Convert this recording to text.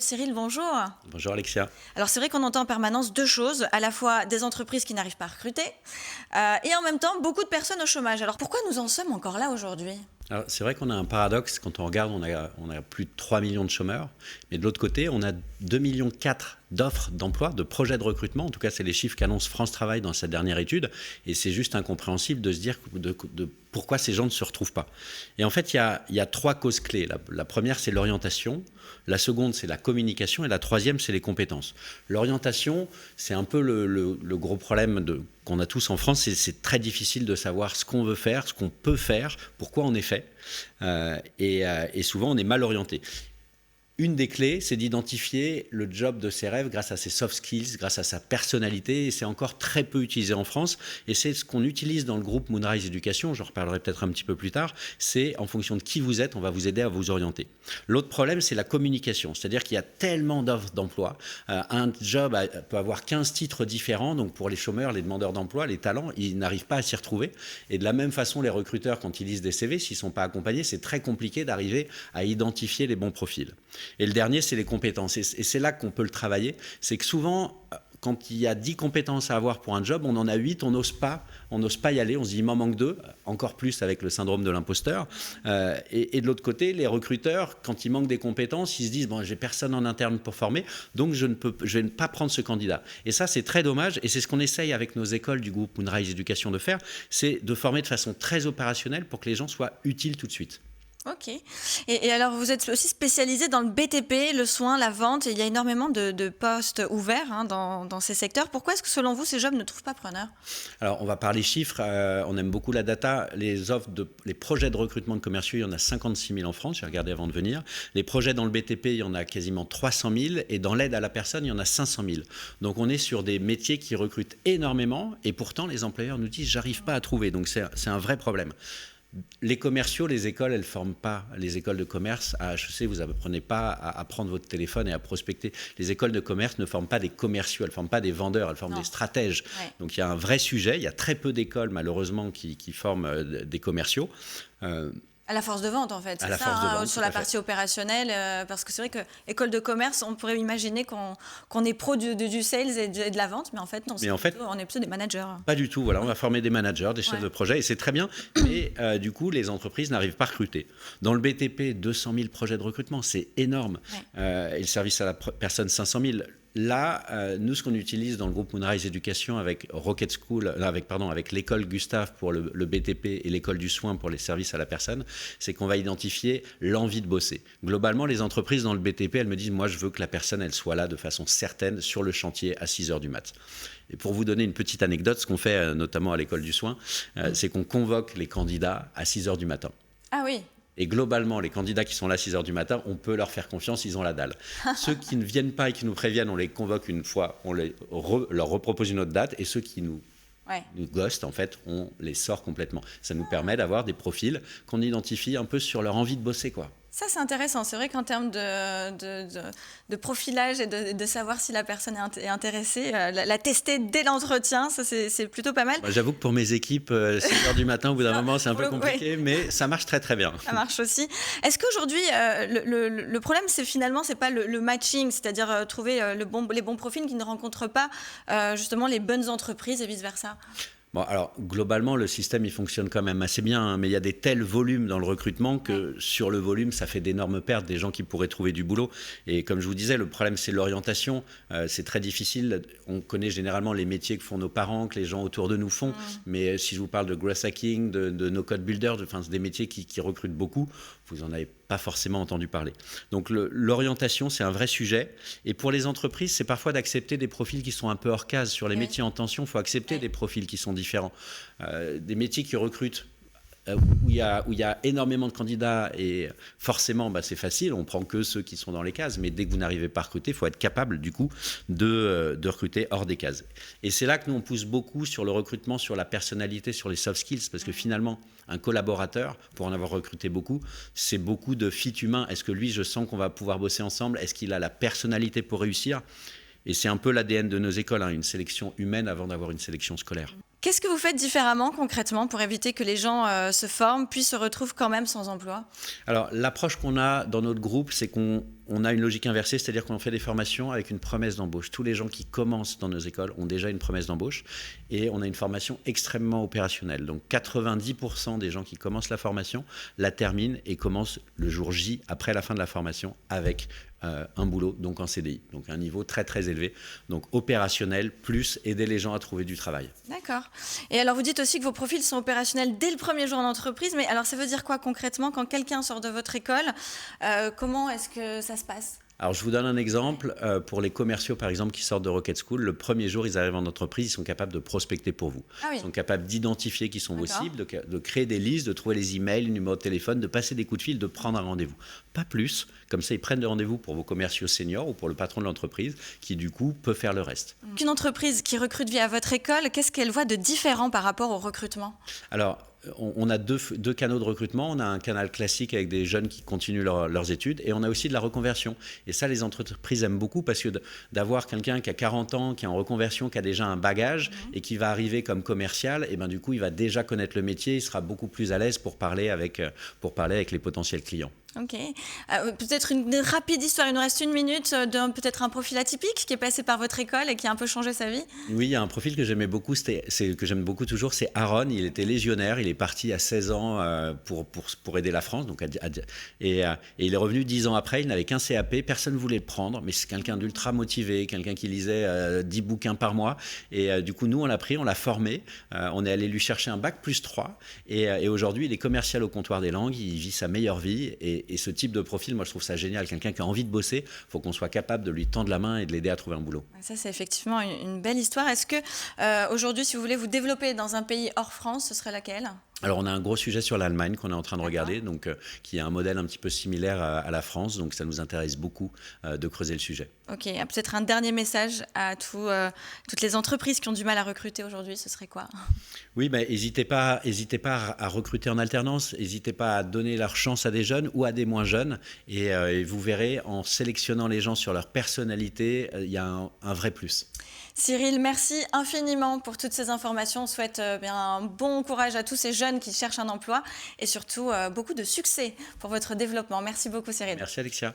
Cyril, bonjour. Bonjour Alexia. Alors c'est vrai qu'on entend en permanence deux choses, à la fois des entreprises qui n'arrivent pas à recruter et en même temps beaucoup de personnes au chômage. Alors pourquoi nous en sommes encore là aujourd'hui ? Alors, c'est vrai qu'on a un paradoxe. Quand on regarde, on a plus de 3 millions de chômeurs. Mais de l'autre côté, on a 2,4 millions d'offres d'emploi, de projets de recrutement. En tout cas, c'est les chiffres qu'annonce France Travail dans sa dernière étude. Et c'est juste incompréhensible de se dire de pourquoi ces gens ne se retrouvent pas. Et en fait, il y a trois causes clés. La première, c'est l'orientation. La seconde, c'est la communication. Et la troisième, c'est les compétences. L'orientation, c'est un peu le gros problème qu'on a tous en France. C'est très difficile de savoir ce qu'on veut faire, ce qu'on peut faire, pourquoi on est fait. Et souvent, on est mal orienté. Une des clés, c'est d'identifier le job de ses rêves grâce à ses soft skills, grâce à sa personnalité. Et c'est encore très peu utilisé en France. Et c'est ce qu'on utilise dans le groupe Moonrise Éducation. J'en reparlerai peut-être un petit peu plus tard. C'est en fonction de qui vous êtes, on va vous aider à vous orienter. L'autre problème, c'est la communication. C'est-à-dire qu'il y a tellement d'offres d'emploi. Un job peut avoir 15 titres différents. Donc pour les chômeurs, les demandeurs d'emploi, les talents, ils n'arrivent pas à s'y retrouver. Et de la même façon, les recruteurs, quand ils lisent des CV, s'ils ne sont pas accompagnés, c'est très compliqué d'arriver à identifier les bons profils. Et le dernier, c'est les compétences. Et c'est là qu'on peut le travailler. C'est que souvent, quand il y a 10 compétences à avoir pour un job, on en a 8, on n'ose pas y aller. On se dit, il m'en manque 2, encore plus avec le syndrome de l'imposteur. Et de l'autre côté, les recruteurs, quand il manque des compétences, ils se disent, bon, j'ai personne en interne pour former, donc je vais ne pas prendre ce candidat. Et ça, c'est très dommage. Et c'est ce qu'on essaye avec nos écoles du groupe Moonrise Éducation de faire, c'est de former de façon très opérationnelle pour que les gens soient utiles tout de suite. Ok. Et alors, vous êtes aussi spécialisé dans le BTP, le soin, la vente. Et il y a énormément de postes ouverts dans ces secteurs. Pourquoi est-ce que, selon vous, ces jobs ne trouvent pas preneurs ? Alors, on va parler chiffres. On aime beaucoup la data. Les projets de recrutement de commerciaux, il y en a 56 000 en France. J'ai regardé avant de venir. Les projets dans le BTP, il y en a quasiment 300 000. Et dans l'aide à la personne, il y en a 500 000. Donc, on est sur des métiers qui recrutent énormément. Et pourtant, les employeurs nous disent, j'arrive pas à trouver. Donc, c'est un vrai problème. Les commerciaux, les écoles, elles ne forment pas. Les écoles de commerce, à HEC, vous n'apprenez pas à prendre votre téléphone et à prospecter. Les écoles de commerce ne forment pas des commerciaux, elles ne forment pas des vendeurs, elles forment des stratèges. Ouais. Donc il y a un vrai sujet. Il y a très peu d'écoles, malheureusement, qui forment des commerciaux. À la force de vente, en fait, c'est ça, sur la partie opérationnelle, parce que c'est vrai que école de commerce, on pourrait imaginer qu'on est pro du sales et de la vente, mais en fait, non, on est plutôt des managers. Pas du tout, voilà, on va former des managers, des chefs de projet, et c'est très bien, mais du coup, les entreprises n'arrivent pas à recruter. Dans le BTP, 200 000 projets de recrutement, c'est énorme, et le service à la personne, 500 000. Là, nous, ce qu'on utilise dans le groupe Moonrise Éducation avec Rocket School, avec l'école Gustave pour le BTP et l'école du soin pour les services à la personne, c'est qu'on va identifier l'envie de bosser. Globalement, les entreprises dans le BTP, elles me disent, moi, je veux que la personne, elle soit là de façon certaine sur le chantier à 6 heures du mat'. Et pour vous donner une petite anecdote, ce qu'on fait notamment à l'école du soin, c'est qu'on convoque les candidats à 6 heures du matin. Ah oui. Et globalement, les candidats qui sont là à 6 heures du matin, on peut leur faire confiance, ils ont la dalle. Ceux qui ne viennent pas et qui nous préviennent, on les convoque une fois, on leur repropose une autre date, et ceux qui nous ghostent, en fait, on les sort complètement. Ça nous permet d'avoir des profils qu'on identifie un peu sur leur envie de bosser, quoi. Ça, c'est intéressant. C'est vrai qu'en termes de profilage et de savoir si la personne est intéressée, la tester dès l'entretien, ça, c'est plutôt pas mal. Moi, j'avoue que pour mes équipes, 6 heures du matin, au bout d'un moment, c'est un peu compliqué, mais ça marche très, très bien. Ça marche aussi. Est-ce qu'aujourd'hui, le problème, c'est pas le matching, c'est-à-dire trouver les bons profils qui ne rencontrent pas justement les bonnes entreprises et vice-versa ? Bon, alors, globalement, le système, il fonctionne quand même assez bien, hein, mais il y a des tels volumes dans le recrutement que sur le volume, ça fait d'énormes pertes, des gens qui pourraient trouver du boulot. Et comme je vous disais, le problème, c'est l'orientation. C'est très difficile. On connaît généralement les métiers que font nos parents, que les gens autour de nous font. Mais si je vous parle de growth hacking, de no-code builder, c'est des métiers qui recrutent beaucoup, vous n'en avez pas forcément entendu parler. Donc l'orientation, c'est un vrai sujet. Et pour les entreprises, c'est parfois d'accepter des profils qui sont un peu hors case. Sur les métiers en tension, il faut accepter des profils qui sont différents. Des métiers qui recrutent où il y a énormément de candidats et forcément c'est facile, on prend que ceux qui sont dans les cases, mais dès que vous n'arrivez pas à recruter, il faut être capable du coup de recruter hors des cases. Et c'est là que nous on pousse beaucoup sur le recrutement, sur la personnalité, sur les soft skills, parce que finalement un collaborateur, pour en avoir recruté beaucoup, c'est beaucoup de fit humain. Est-ce que lui, je sens qu'on va pouvoir bosser ensemble? Est-ce qu'il a la personnalité pour réussir? Et c'est un peu l'ADN de nos écoles, une sélection humaine avant d'avoir une sélection scolaire. Qu'est-ce que vous faites différemment concrètement pour éviter que les gens se forment puis se retrouvent quand même sans emploi ? Alors l'approche qu'on a dans notre groupe, c'est qu'on on a une logique inversée, c'est-à-dire qu'on fait des formations avec une promesse d'embauche. Tous les gens qui commencent dans nos écoles ont déjà une promesse d'embauche et on a une formation extrêmement opérationnelle. Donc 90% des gens qui commencent la formation la terminent et commencent le jour J, après la fin de la formation, avec un boulot, donc en CDI. Donc un niveau très très élevé. Donc opérationnel, plus aider les gens à trouver du travail. D'accord. Et alors vous dites aussi que vos profils sont opérationnels dès le premier jour en entreprise, mais alors ça veut dire quoi concrètement quand quelqu'un sort de votre école? Comment est-ce que ça se passe? Alors, je vous donne un exemple. Pour les commerciaux, par exemple, qui sortent de Rocket School, le premier jour, ils arrivent en entreprise, ils sont capables de prospecter pour vous. Ah oui. Ils sont capables d'identifier qui sont vos cibles, de créer des listes, de trouver les emails, les numéros de téléphone, de passer des coups de fil, de prendre un rendez-vous. Pas plus. Comme ça, ils prennent des rendez-vous pour vos commerciaux seniors ou pour le patron de l'entreprise, qui du coup peut faire le reste. Une entreprise qui recrute via votre école, qu'est-ce qu'elle voit de différent par rapport au recrutement? Alors, on a deux canaux de recrutement. On a un canal classique avec des jeunes qui continuent leurs études et on a aussi de la reconversion. Et ça, les entreprises aiment beaucoup parce que d'avoir quelqu'un qui a 40 ans, qui est en reconversion, qui a déjà un bagage et qui va arriver comme commercial, et ben, du coup, il va déjà connaître le métier, il sera beaucoup plus à l'aise pour parler avec les potentiels clients. Ok. Peut-être une rapide histoire, il nous reste 1 minute, peut-être un profil atypique qui est passé par votre école et qui a un peu changé sa vie? Oui, il y a un profil que j'aimais beaucoup, que j'aime beaucoup toujours, c'est Aaron. Il était légionnaire, il est parti à 16 ans pour aider la France, donc et il est revenu 10 ans après, il n'avait qu'un CAP, personne ne voulait le prendre, mais c'est quelqu'un d'ultra motivé, quelqu'un qui lisait 10 bouquins par mois, et du coup, nous, on l'a pris, on l'a formé, on est allé lui chercher un bac +3, et aujourd'hui, il est commercial au comptoir des langues, il vit sa meilleure vie, et ce type de profil, moi je trouve ça génial. Quelqu'un qui a envie de bosser, il faut qu'on soit capable de lui tendre la main et de l'aider à trouver un boulot. Ça, c'est effectivement une belle histoire. Est-ce que aujourd'hui, si vous voulez vous développer dans un pays hors France, ce serait laquelle? Alors, on a un gros sujet sur l'Allemagne qu'on est en train de regarder, donc, qui est un modèle un petit peu similaire à la France. Donc, ça nous intéresse beaucoup de creuser le sujet. Ok, peut-être un dernier message à toutes les entreprises qui ont du mal à recruter aujourd'hui, ce serait quoi? Oui, n'hésitez pas à recruter en alternance, n'hésitez pas à donner leur chance à des jeunes ou à des moins jeunes. Et vous verrez, en sélectionnant les gens sur leur personnalité, il y a un vrai plus. Cyril, merci infiniment pour toutes ces informations. On souhaite un bon courage à tous ces jeunes qui cherchent un emploi et surtout beaucoup de succès pour votre développement. Merci beaucoup, Cyril. Merci, Alexia.